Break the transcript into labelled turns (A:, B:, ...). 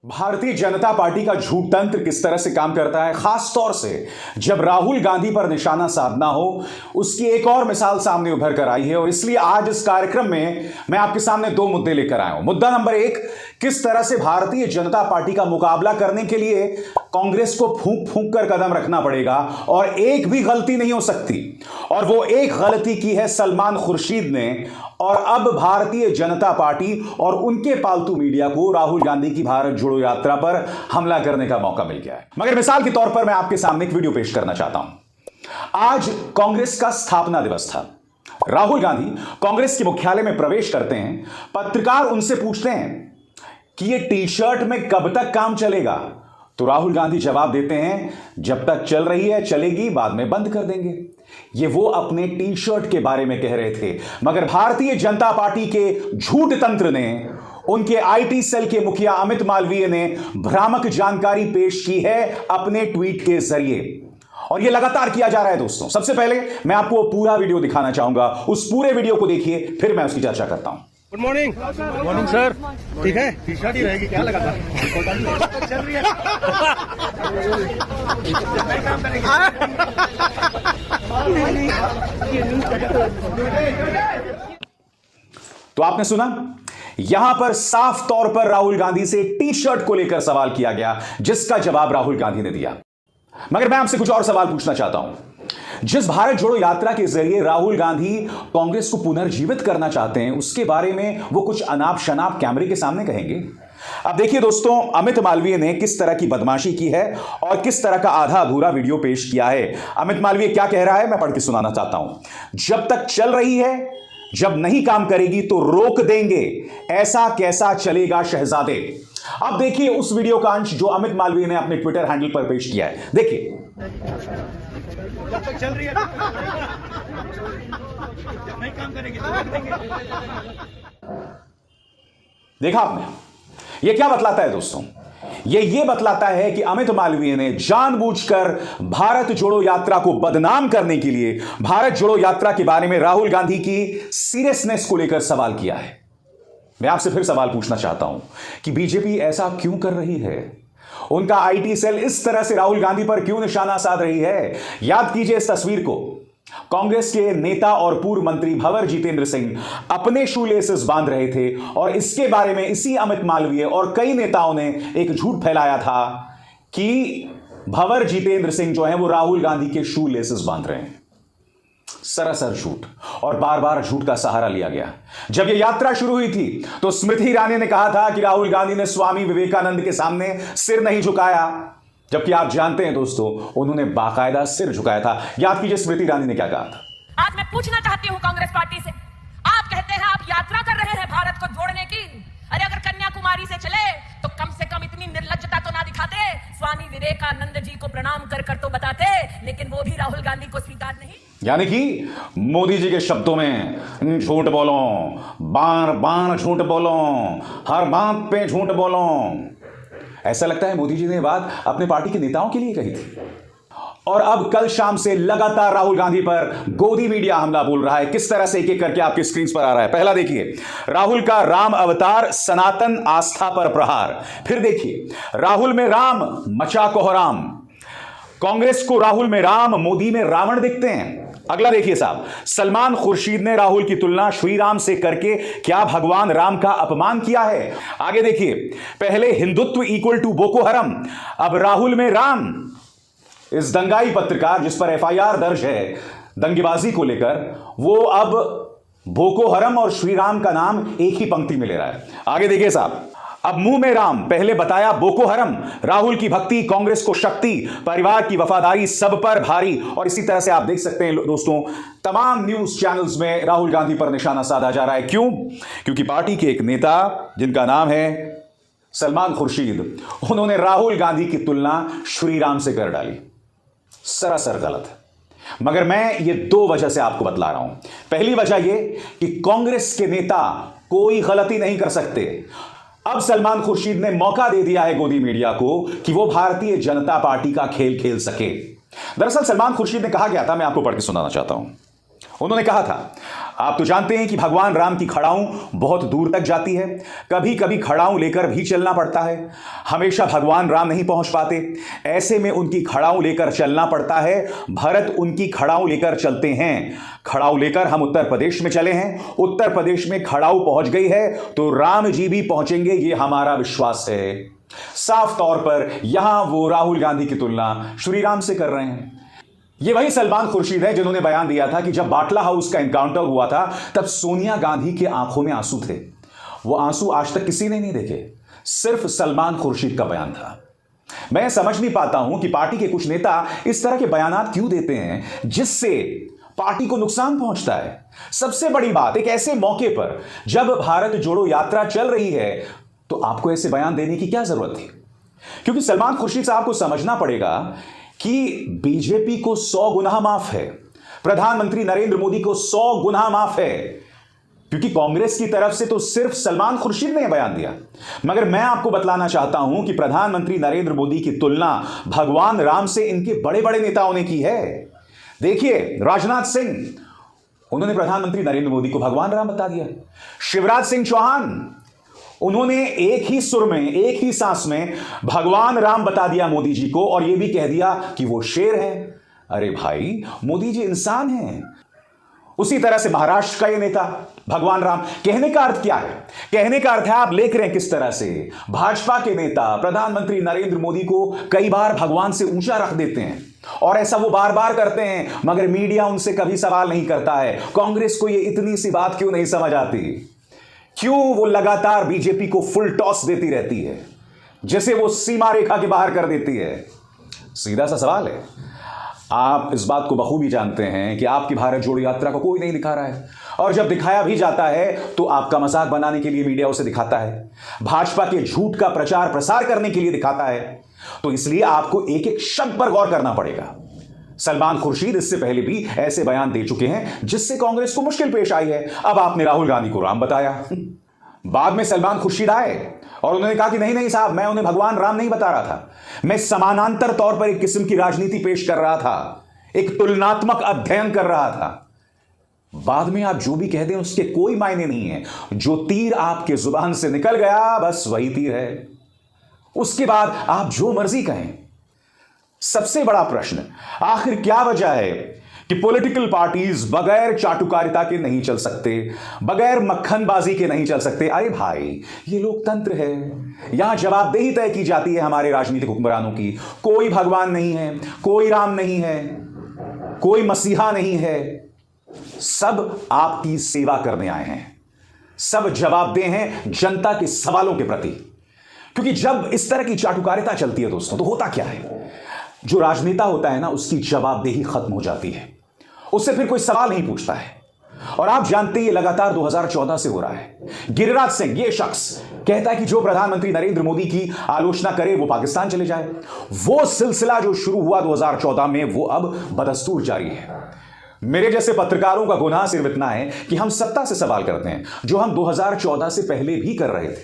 A: Bharatiya Janata party का झूठ तंत्र किस तरह से काम करता है, खास तौर से जब राहुल गांधी पर निशाना साधना हो, उसकी एक और मिसाल सामने उभर कर आई है। और इसलिए आज इस कार्यक्रम में मैं आपके सामने दो मुद्दे लेकर आया हूं। मुद्दा नंबर एक, किस तरह से भारतीय जनता पार्टी का मुकाबला करने के लिए कांग्रेस को फूंक फूंक कर कदम रखना पड़ेगा और एक भी गलती नहीं हो सकती। और वो एक गलती की है सलमान खुर्शीद ने, और अब भारतीय जनता पार्टी और उनके पालतू मीडिया को राहुल गांधी की भारत जोड़ो यात्रा पर हमला करने का मौका मिल गया है। मगर मिसाल के तौर पर मैं आपके सामने एक वीडियो पेश करना चाहता हूं। आज कांग्रेस का स्थापना दिवस था। राहुल गांधी कांग्रेस के मुख्यालय में प्रवेश करते हैं। पत्रकार उनसे पूछते हैं कि ये टी शर्ट में कब तक काम चलेगा, तो राहुल गांधी जवाब देते हैं, जब तक चल रही है चलेगी, बाद में बंद कर देंगे। ये वो अपने टी शर्ट के बारे में कह रहे थे, मगर भारतीय जनता पार्टी के झूठ तंत्र ने, उनके आईटी सेल के मुखिया अमित मालवीय ने भ्रामक जानकारी पेश की है अपने ट्वीट के जरिए। और यह लगातार किया जा रहा है दोस्तों। सबसे पहले मैं आपको पूरा वीडियो दिखाना चाहूंगा, उस पूरे वीडियो को देखिए, फिर मैं उसकी चर्चा करता हूं।
B: Good morning. Good morning sir. ठीक है, टी शर्ट ही रहेगी, क्या लगा था? चल रही है।
A: तो आपने सुना, यहां पर साफ तौर पर राहुल गांधी से टी शर्ट को लेकर सवाल किया गया, जिसका जवाब राहुल गांधी ने दिया। मगर मैं आपसे कुछ और सवाल पूछना चाहता हूं। जिस भारत जोड़ो यात्रा के जरिए राहुल गांधी कांग्रेस को पुनर्जीवित करना चाहते हैं, उसके बारे में वो कुछ अनाप शनाप कैमरे के सामने कहेंगे। अब देखिए दोस्तों, अमित मालवीय ने किस तरह की बदमाशी की है और किस तरह का आधा अधूरा वीडियो पेश किया है। अमित मालवीय क्या कह रहा है, मैं पढ़ के सुनाना चाहता हूं। जब तक चल रही है, जब नहीं काम करेगी तो रोक देंगे, ऐसा कैसा चलेगा शहजादे। अब देखिए उस वीडियो का अंश जो अमित मालवीय ने अपने ट्विटर हैंडल पर पेश किया है, देखिए।
B: जब तक चल रही है, जब नहीं काम करेगी तो रोक देंगे।
A: देखा आपने, यह क्या बतलाता है दोस्तों? ये बतलाता है कि अमित मालवीय ने जानबूझकर भारत जोड़ो यात्रा को बदनाम करने के लिए भारत जोड़ो यात्रा के बारे में राहुल गांधी की सीरियसनेस को लेकर सवाल किया है। मैं आपसे फिर सवाल पूछना चाहता हूं कि बीजेपी ऐसा क्यों कर रही है? उनका आईटी सेल इस तरह से राहुल गांधी पर क्यों निशाना साध रही है? याद कीजिए इस तस्वीर को। कांग्रेस के नेता और पूर्व मंत्री भंवर जितेंद्र सिंह अपने शूलेसेस बांध रहे थे, और इसके बारे में इसी अमित मालवीय और कई नेताओं ने एक झूठ फैलाया था कि भंवर जितेंद्र सिंह जो है वो राहुल गांधी के शूलेसेस बांध रहे हैं। सरासर झूठ, और बार बार झूठ का सहारा लिया गया। जब यह यात्रा शुरू हुई थी तो स्मृति ईरानी ने कहा था कि राहुल गांधी ने स्वामी विवेकानंद के सामने सिर नहीं झुकाया, जबकि आप जानते हैं दोस्तों, उन्होंने बाकायदा सिर झुकाया था। याद कीजिए स्मृति ईरानी ने क्या कहा था।
C: आज मैं पूछना चाहती हूं कांग्रेस पार्टी से, आप कहते हैं आप यात्रा कर रहे हैं भारत को जोड़ने की। अरे अगर कन्याकुमारी से चले तो कम से कम इतनी निर्लज्जता तो ना दिखाते, स्वामी विवेकानंद जी को प्रणाम कर कर तो बताते, लेकिन वो भी राहुल गांधी को स्वीकार नहीं।
A: यानी कि मोदी जी के शब्दों में झूठ बोलो, बार बार झूठ बोलो, हर बात पे झूठ बोलो। ऐसा लगता है मोदी जी ने बात अपने पार्टी के नेताओं के लिए कही थी। और अब कल शाम से लगातार राहुल गांधी पर गोदी मीडिया हमला बोल रहा है। किस तरह से एक एक करके आपके स्क्रीन पर आ रहा है। पहला देखिए, राहुल का राम अवतार, सनातन आस्था पर प्रहार। फिर देखिए, राहुल में राम, मचा कोहराम। कांग्रेस को राहुल में राम, मोदी में रावण दिखते हैं। अगला देखिए साहब, सलमान खुर्शीद ने राहुल की तुलना श्री राम से करके क्या भगवान राम का अपमान किया है। आगे देखिए, पहले हिंदुत्व इक्वल टू बोको हरम, अब राहुल में राम। इस दंगाई पत्रकार जिस पर एफआईआर दर्ज है दंगेबाजी को लेकर, वो अब बोको हरम और श्री राम का नाम एक ही पंक्ति में ले रहा है। आगे देखिए साहब, अब मुंह में राम, पहले बताया बोको हरम। राहुल की भक्ति, कांग्रेस को शक्ति, परिवार की वफादारी सब पर भारी। और इसी तरह से आप देख सकते हैं दोस्तों, तमाम न्यूज चैनल्स में राहुल गांधी पर निशाना साधा जा रहा है। क्यों? क्योंकि पार्टी के एक नेता जिनका नाम है सलमान खुर्शीद, उन्होंने राहुल गांधी की तुलना श्री राम से कर डाली। सरासर गलत है। मगर मैं ये दो वजह से आपको बतला रहा हूं। पहली वजह यह कि कांग्रेस के नेता कोई गलती नहीं कर सकते। अब सलमान खुर्शीद ने मौका दे दिया है गोदी मीडिया को कि वो भारतीय जनता पार्टी का खेल खेल सके। दरअसल सलमान खुर्शीद ने कहा गया था, मैं आपको पढ़ के सुनाना चाहता हूं। उन्होंने कहा था, आप तो जानते हैं कि भगवान राम की खड़ाऊं बहुत दूर तक जाती है, कभी कभी खड़ाऊं लेकर भी चलना पड़ता है। हमेशा भगवान राम नहीं पहुंच पाते, ऐसे में उनकी खड़ाऊं लेकर चलना पड़ता है। भरत उनकी खड़ाऊं लेकर चलते हैं। खड़ाऊं लेकर हम उत्तर प्रदेश में चले हैं, उत्तर प्रदेश में खड़ाऊं पहुंच गई है तो राम जी भी पहुंचेंगे, ये हमारा विश्वास है। साफ तौर पर यहां वो राहुल गांधी की तुलना श्री राम से कर रहे हैं। ये वही सलमान खुर्शीद है जिन्होंने बयान दिया था कि जब बाटला हाउस का एनकाउंटर हुआ था तब सोनिया गांधी के आंखों में आंसू थे। वो आंसू आज तक किसी ने नहीं देखे, सिर्फ सलमान खुर्शीद का बयान था। मैं समझ नहीं पाता हूं कि पार्टी के कुछ नेता इस तरह के बयानात क्यों देते हैं जिससे पार्टी को नुकसान पहुंचता है। सबसे बड़ी बात, एक ऐसे मौके पर जब भारत जोड़ो यात्रा चल रही है तो आपको ऐसे बयान देने की क्या जरूरत थी? क्योंकि सलमान खुर्शीद साहब को समझना पड़ेगा कि बीजेपी को 100 गुना माफ है, प्रधानमंत्री नरेंद्र मोदी को 100 गुना माफ है, क्योंकि कांग्रेस की तरफ से तो सिर्फ सलमान खुर्शीद ने बयान दिया। मगर मैं आपको बतलाना चाहता हूं कि प्रधानमंत्री नरेंद्र मोदी की तुलना भगवान राम से इनके बड़े बड़े नेताओं ने की है। देखिए, राजनाथ सिंह, उन्होंने प्रधानमंत्री नरेंद्र मोदी को भगवान राम बता दिया। शिवराज सिंह चौहान, उन्होंने एक ही सुर में, एक ही सांस में भगवान राम बता दिया मोदी जी को, और यह भी कह दिया कि वो शेर है। अरे भाई, मोदी जी इंसान हैं। उसी तरह से महाराष्ट्र का ये नेता भगवान राम, कहने का अर्थ क्या है? कहने का अर्थ है, आप लेख रहे हैं किस तरह से भाजपा के नेता प्रधानमंत्री नरेंद्र मोदी को कई बार भगवान से ऊंचा रख देते हैं, और ऐसा वो बार बार करते हैं, मगर मीडिया उनसे कभी सवाल नहीं करता है। कांग्रेस को ये इतनी सी बात क्यों नहीं समझ आती? क्यों वो लगातार बीजेपी को फुल टॉस देती रहती है, जैसे वो सीमा रेखा के बाहर कर देती है? सीधा सा सवाल है। आप इस बात को बखूबी जानते हैं कि आपकी भारत जोड़ो यात्रा को कोई नहीं दिखा रहा है, और जब दिखाया भी जाता है तो आपका मजाक बनाने के लिए मीडिया उसे दिखाता है, भाजपा के झूठ का प्रचार प्रसार करने के लिए दिखाता है। तो इसलिए आपको एक एक शब्द पर गौर करना पड़ेगा। सलमान खुर्शीद इससे पहले भी ऐसे बयान दे चुके हैं जिससे कांग्रेस को मुश्किल पेश आई है। अब आपने राहुल गांधी को राम बताया। बाद में सलमान खुर्शीद आए और उन्होंने कहा कि नहीं नहीं साहब, मैं उन्हें भगवान राम नहीं बता रहा था, मैं समानांतर तौर पर एक किस्म की राजनीति पेश कर रहा था, एक तुलनात्मक अध्ययन कर रहा था। बाद में आप जो भी कह दें उसके कोई मायने नहीं है। जो तीर आपके जुबान से निकल गया बस वही तीर है, उसके बाद आप जो मर्जी कहें। सबसे बड़ा प्रश्न, आखिर क्या वजह है कि पॉलिटिकल पार्टीज बगैर चाटुकारिता के नहीं चल सकते, बगैर मक्खनबाजी के नहीं चल सकते? अरे भाई, ये लोकतंत्र है, यहां जवाबदेही तय की जाती है हमारे राजनीतिक हुक्मरानों की। कोई भगवान नहीं है, कोई राम नहीं है, कोई मसीहा नहीं है, सब आपकी सेवा करने आए हैं, सब जवाबदेह हैं जनता के सवालों के प्रति। क्योंकि जब इस तरह की चाटुकारिता चलती है दोस्तों, तो होता क्या है, जो राजनेता होता है ना, उसकी जवाबदेही खत्म हो जाती है, उससे फिर कोई सवाल नहीं पूछता है। और आप जानते हैं ये लगातार 2014 से हो रहा है। गिरिराज सिंह, ये शख्स कहता है कि जो प्रधानमंत्री नरेंद्र मोदी की आलोचना करे वो पाकिस्तान चले जाए। वो सिलसिला जो शुरू हुआ 2014 में, वो अब बदस्तूर जारी है। मेरे जैसे पत्रकारों का गुनाह सिर्फ इतना है कि हम सत्ता से सवाल करते हैं, जो हम 2014 से पहले भी कर रहे थे।